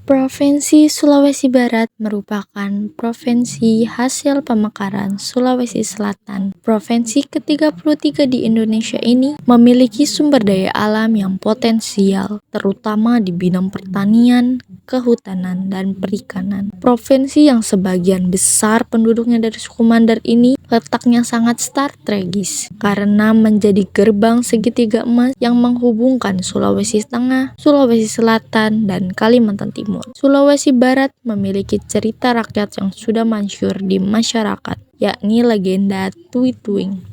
Provinsi Sulawesi Barat merupakan provinsi hasil pemekaran Sulawesi Selatan. Provinsi ke-33 di Indonesia ini memiliki sumber daya alam yang potensial, terutama di bidang pertanian, kehutanan, dan perikanan. Provinsi yang sebagian besar penduduknya dari suku Mandar ini letaknya sangat strategis karena menjadi gerbang segitiga emas yang menghubungkan Sulawesi Tengah, Sulawesi Selatan, dan Kalimantan Timur. Sulawesi Barat memiliki cerita rakyat yang sudah masyhur di masyarakat, yakni legenda Tui Tuing.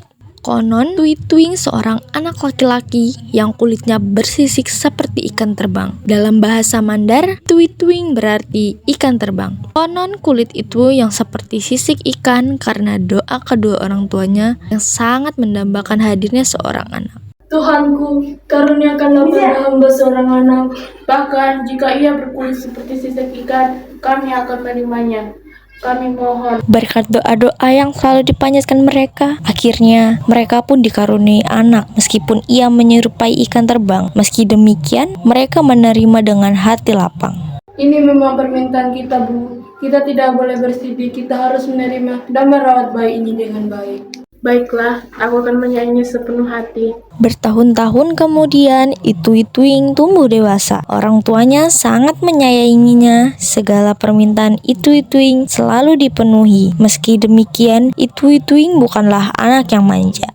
Konon, Tui Tuing seorang anak laki-laki yang kulitnya bersisik seperti ikan terbang. Dalam bahasa Mandar, Tui Tuing berarti ikan terbang. Konon kulit itu yang seperti sisik ikan karena doa kedua orang tuanya yang sangat mendambakan hadirnya seorang anak. Tuhanku, karuniakanlah pada hamba seorang anak. Bahkan jika ia berkulit seperti sisik ikan, kami akan menerimanya. Kami mohon. Berkat doa-doa yang selalu dipanjatkan mereka, akhirnya mereka pun dikaruniai anak meskipun ia menyerupai ikan terbang. Meski demikian, mereka menerima dengan hati lapang. Ini memang permintaan kita, Bu. Kita tidak boleh bersedih, kita harus menerima dan merawat bayi ini dengan baik. Baiklah, aku akan menyayanginya sepenuh hati. Bertahun-tahun kemudian, Tui Tuing tumbuh dewasa. Orang tuanya sangat menyayanginya. Segala permintaan Tui Tuing selalu dipenuhi. Meski demikian, Tui Tuing bukanlah anak yang manja.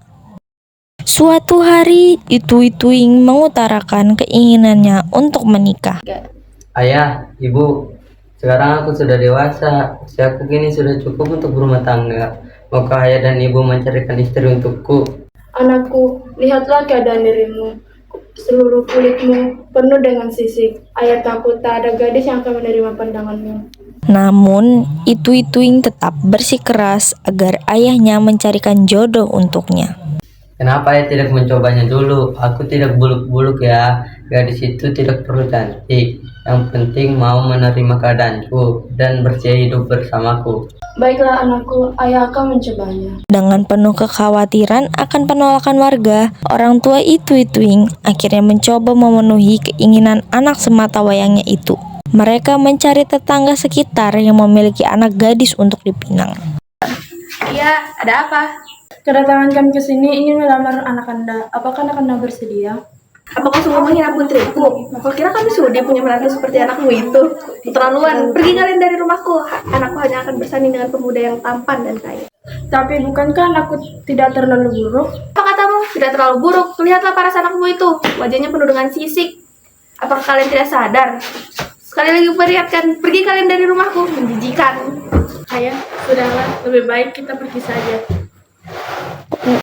Suatu hari, Tui Tuing mengutarakan keinginannya untuk menikah. Ayah, ibu, sekarang aku sudah dewasa. Usiaku kini sudah cukup untuk berumah tangga. Maukah ayah dan ibu mencarikan istri untukku? Anakku, lihatlah keadaan dirimu. Seluruh kulitmu penuh dengan sisik. Ayah takut tak ada gadis yang akan menerima pandanganmu. Namun, Tui Tuing tetap bersikeras agar ayahnya mencarikan jodoh untuknya. Kenapa ayah tidak mencobanya dulu? Aku tidak buluk-buluk ya. Gadis itu tidak perlu cantik. Yang penting mau menerima keadaanku dan bersedia hidup bersamaku. Baiklah anakku, ayah akan mencobanya. Dengan penuh kekhawatiran akan penolakan warga, orang tua Tui Tuing akhirnya mencoba memenuhi keinginan anak semata wayangnya itu. Mereka mencari tetangga sekitar yang memiliki anak gadis untuk dipinang. Iya, ada apa? Kedatangan kami ke sini ingin melamar anak Anda. Apakah anak Anda bersedia? Apakah sungguh menghina putriku? Kau kira kami sudi punya menantu seperti anakmu itu? Keterlaluan, pergi kalian dari rumahku. Anakku hanya akan bersanding dengan pemuda yang tampan dan kaya. Tapi bukankah anakku tidak terlalu buruk? Apa katamu? Tidak terlalu buruk. Lihatlah paras anakmu itu. Wajahnya penuh dengan sisik. Apakah kalian tidak sadar? Sekali lagi peringatkan, pergi kalian dari rumahku. Menjijikan. Ayah, sudahlah, lebih baik kita pergi saja.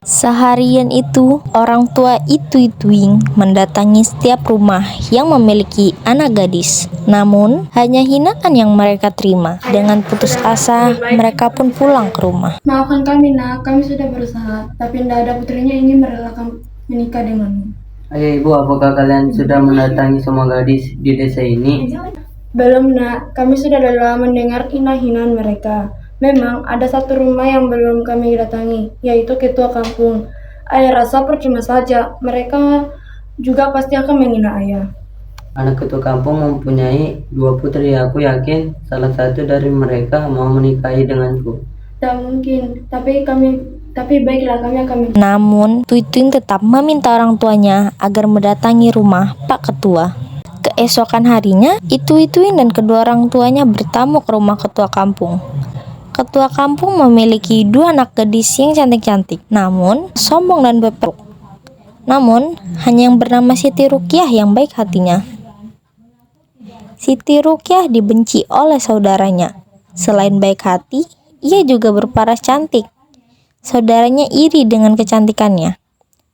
Seharian itu, orang tua Tui Tuing mendatangi setiap rumah yang memiliki anak gadis. Namun, hanya hinaan yang mereka terima. Dengan putus asa, mereka pun pulang ke rumah. Maafkan kami nak, kami sudah berusaha. Tapi tidak ada putrinya ingin merelakan menikah denganmu. Ayah, ibu, apakah kalian sudah mendatangi semua gadis di desa ini? Belum nak, kami sudah lama mendengar hinaan mereka. Memang ada satu rumah yang belum kami datangi, yaitu ketua kampung. Ayah rasa percuma saja, mereka juga pasti akan menghina ayah. Anak ketua kampung mempunyai 2 putri. Aku yakin salah satu dari mereka mau menikahi denganku. Tak mungkin, tapi baiklah kami akan Namun, Tui Tuing tetap meminta orang tuanya agar mendatangi rumah Pak Ketua. Keesokan harinya, Tui Tuing dan kedua orang tuanya bertamu ke rumah ketua kampung. Ketua kampung memiliki 2 anak gadis yang cantik-cantik, namun sombong dan beperuk. Namun, hanya yang bernama Siti Rukiah yang baik hatinya. Siti Rukiah dibenci oleh saudaranya. Selain baik hati, ia juga berparas cantik. Saudaranya iri dengan kecantikannya.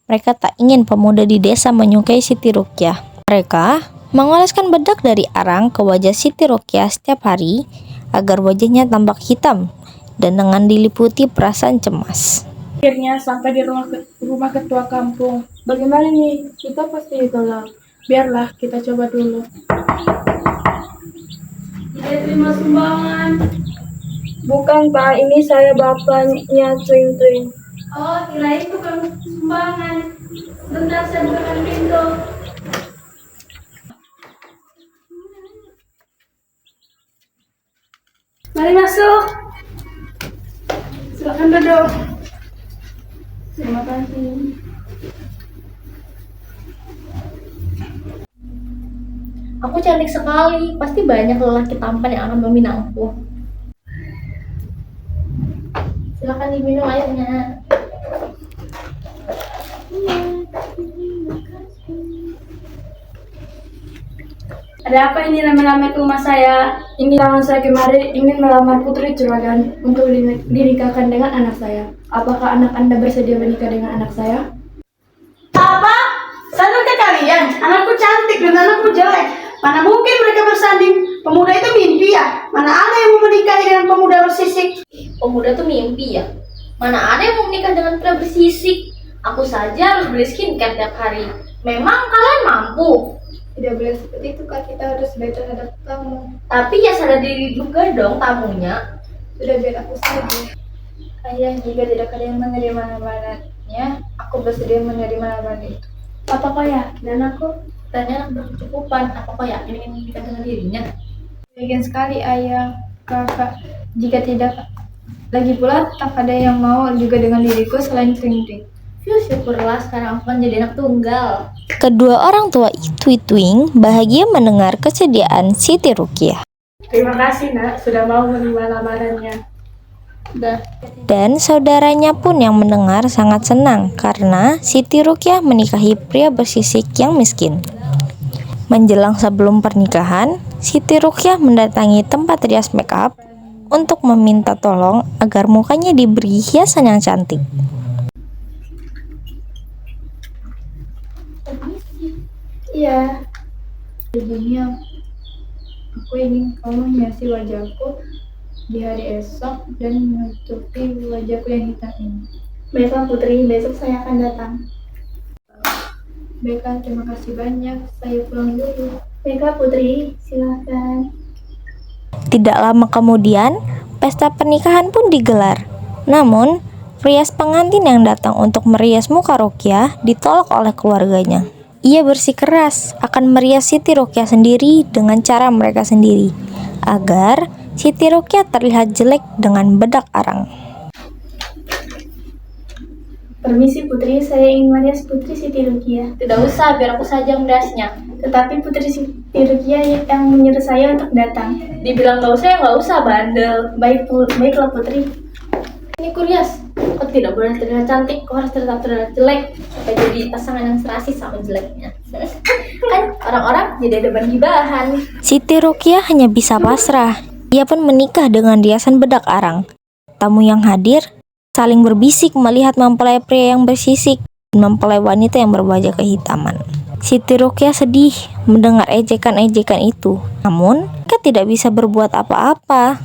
Mereka tak ingin pemuda di desa menyukai Siti Rukiah. Mereka mengoleskan bedak dari arang ke wajah Siti Rukiah setiap hari agar wajahnya tampak hitam dan dengan diliputi perasaan cemas. akhirnya sampai di rumah ketua kampung. Bagaimana nih? Kita pasti ditolak. Biarlah kita coba dulu. Saya terima sumbangan. Bukan Pak, ini saya bapaknya Tuing Tuing. Oh, kirain bukan sumbangan. Bentar, saya bukakan pintu. Silakan duduk. Terima kasih. Aku cantik sekali, pasti banyak lelaki tampan yang akan meminangku. Silakan diminum airnya. Ada apa ini ramai-ramai ke rumah saya? Ini tangan saya kemarin ingin melamar Putri Juragan untuk dinikahkan dengan anak saya. Apakah anak Anda bersedia menikah dengan anak saya? Apa? Sadarkah kalian? Anakku cantik dan anakku jelek. Mana mungkin mereka bersanding? Pemuda itu mimpi ya? Mana ada yang mau menikahi dengan pemuda bersisik? Pemuda tuh mimpi ya? Mana ada yang mau menikah dengan pria bersisik? Aku saja harus beli skincare tiap hari. Memang kalian mampu? Tidak boleh seperti itu Kak, kita harus baik terhadap tamu. Tapi ya sadar diri juga dong tamunya. Sudah biar aku saja. Ayah, jika tidak ada yang menerima lamarannya, aku bersedia menerima lamaran itu. Apakah yakin aku? Tanya anak berkecukupan, apakah yakin ingin menikah dengan dirinya? Yakin sekali ayah, kakak. Jika tidak, lagi pula tak ada yang mau juga dengan diriku selain Ting-Ting. Syukurlah sekarang aku kan jadi anak tunggal. Kedua orang tua Itui-Tuing bahagia mendengar kesediaan Siti Rukiah. Terima kasih nak, sudah mau menerima lamarannya. Dan saudaranya pun yang mendengar sangat senang karena Siti Rukiah menikahi pria bersisik yang miskin. Menjelang sebelum pernikahan, Siti Rukiah mendatangi tempat rias make up untuk meminta tolong agar mukanya diberi hiasan yang cantik. Iya. Jadinya aku ingin kamu menghiasi wajahku di hari esok dan menutupi wajahku yang hitam ini. Baiklah Putri, besok saya akan datang. Baiklah, terima kasih banyak. Saya pulang dulu. Baiklah Putri, silakan. Tidak lama kemudian, pesta pernikahan pun digelar. Namun, rias pengantin yang datang untuk merias muka Rukiah ditolak oleh keluarganya. Ia bersikeras akan merias Siti Rukiah sendiri dengan cara mereka sendiri, agar Siti Rukiah terlihat jelek dengan bedak arang. Permisi Putri, saya ingin merias Putri Siti Rukiah. Tidak usah, biar aku saja yang meriasnya. Tetapi Putri Siti Rukiah yang menyuruh saya untuk datang. Dibilang nggak usah ya nggak usah, bandel. Baiklah Putri. Ini kurias, kau tidak boleh terlihat cantik, kau harus tetap terlihat jelek supaya jadi pasangan yang serasi sama jeleknya. Kan orang-orang jadi ada gibahan. Siti Rukiah hanya bisa pasrah. Ia pun menikah dengan riasan bedak arang. Tamu yang hadir saling berbisik melihat mempelai pria yang bersisik dan mempelai wanita yang berbaju kehitaman. Siti Rukiah sedih mendengar ejekan-ejekan itu. Namun, mereka tidak bisa berbuat apa-apa.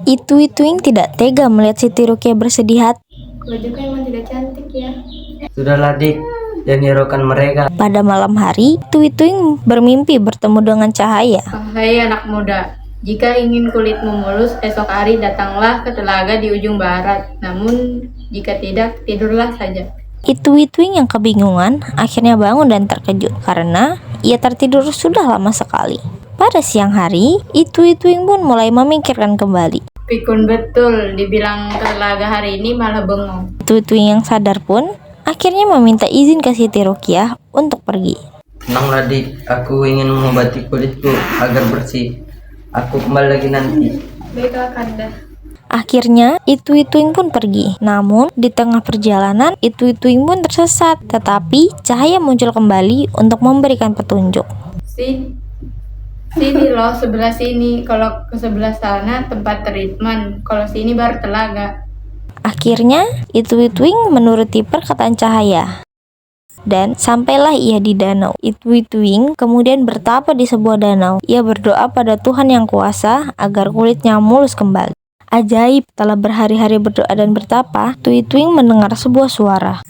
Itui-Tuing tidak tega melihat Siti Rukiah bersedih hati. Bajuku emang tidak cantik ya. Sudahlah dik, jangan hiraukan mereka. Pada malam hari, Itui-Tuing bermimpi bertemu dengan Cahaya. Hai anak muda, jika ingin kulitmu mulus, esok hari datanglah ke telaga di ujung barat. Namun, jika tidak, tidurlah saja. Itui-Tuing yang kebingungan akhirnya bangun dan terkejut karena ia tertidur sudah lama sekali. Pada siang hari, Itui-Tuing pun mulai memikirkan kembali. Pikun betul, dibilang ke telaga hari ini malah bengong. Itui-Tuing yang sadar pun akhirnya meminta izin ke Siti Rukiah untuk pergi. Tenanglah dik, aku ingin mengobati kulitku agar bersih. Aku kembali lagi nanti. Baiklah Kanda. Akhirnya, Itui-Tuing pun pergi. Namun, di tengah perjalanan, Itui-Tuing pun tersesat. Tetapi, Cahaya muncul kembali untuk memberikan petunjuk. Sini loh, sebelah sini. Kalau ke sebelah sana tempat treatment. Kalau sini baru telaga. Akhirnya, Itui-Tuing menuruti perkataan Cahaya. Dan sampailah ia di danau. Itui-Tuing kemudian bertapa di sebuah danau. Ia berdoa pada Tuhan Yang Kuasa agar kulitnya mulus kembali. Ajaib, setelah berhari-hari berdoa dan bertapa, Itui-Tuing mendengar sebuah suara.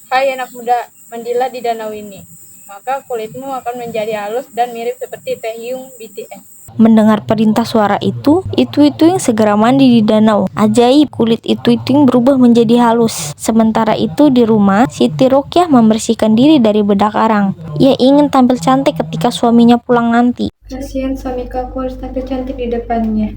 Hai anak muda, mandilah di danau ini. Maka kulitmu akan menjadi halus dan mirip seperti Taehyung BTS. Mendengar perintah suara itu, Itui-Tuing segera mandi di danau. Ajaib, kulit Itui-Tuing berubah menjadi halus. Sementara itu di rumah, Siti Rukiah membersihkan diri dari bedak arang. Ia ingin tampil cantik ketika suaminya pulang nanti. Kasihan suamiku, aku harus tampil cantik di depannya.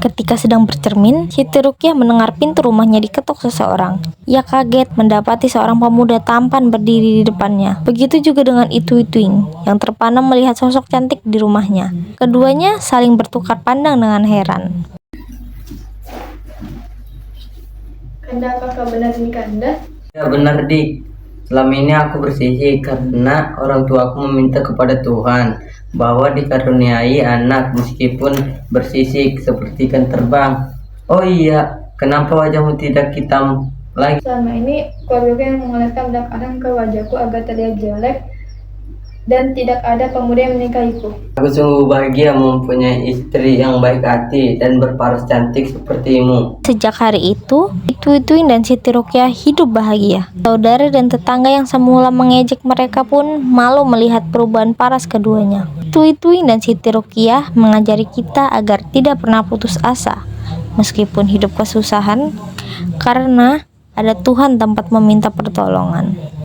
Ketika sedang bercermin, Siti Ruqyah mendengar pintu rumahnya diketuk seseorang. Ia kaget mendapati seorang pemuda tampan berdiri di depannya. Begitu juga dengan Ituing yang terpana melihat sosok cantik di rumahnya. Keduanya saling bertukar pandang dengan heran. Kanda, apakah benar ini Kanda? Ya benar Dik, selama ini aku bersisik karena orang tuaku meminta kepada Tuhan bahwa dikaruniai anak meskipun bersisik seperti ikan terbang. Oh iya, kenapa wajahmu tidak hitam lagi? Selama ini keluarga yang mengoleskan bedak arang ke wajahku agar terlihat jelek dan tidak ada pemuda yang menikahiku. Aku sungguh bahagia mempunyai istri yang baik hati dan berparas cantik sepertimu. Sejak hari itu, Ituing dan Siti Ruqyah hidup bahagia. Saudara dan tetangga yang semula mengejek mereka pun malu melihat perubahan paras keduanya. Ituing dan Siti Ruqyah mengajari kita agar tidak pernah putus asa, meskipun hidup kesusahan, karena ada Tuhan tempat meminta pertolongan.